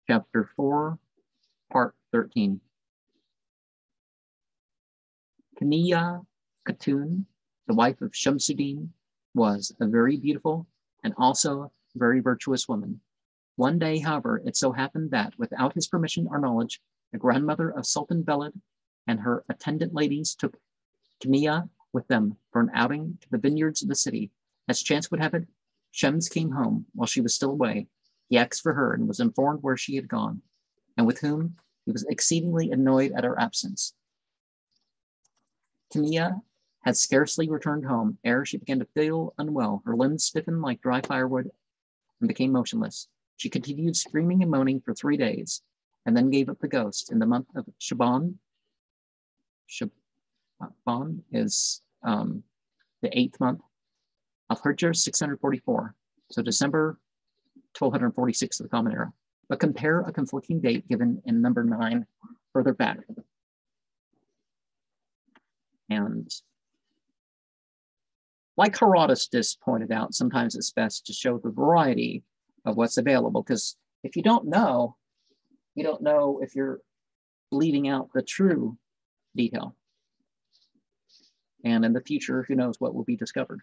chapter 4, part 13. Kaniya Khatun, the wife of Shamsuddin, was a very beautiful and also very virtuous woman. One day, however, it so happened that, without his permission or knowledge, the grandmother of Sultan Velid and her attendant ladies took Kaniya with them for an outing to the vineyards of the city. As chance would have it, Shems came home while she was still away. He asked for her and was informed where she had gone, and with whom he was exceedingly annoyed at her absence. Kaniya had scarcely returned home ere she began to feel unwell. Her limbs stiffened like dry firewood and became motionless. She continued screaming and moaning for 3 days, and then gave up the ghost. In the month of Shaban is the 8th month of Hijr 644, so December 1246 of the Common Era. But compare a conflicting date given in number 9 further back. And like Herodotus pointed out, sometimes it's best to show the variety of what's available, because if you don't know if you're leaving out the true detail. And in the future, who knows what will be discovered.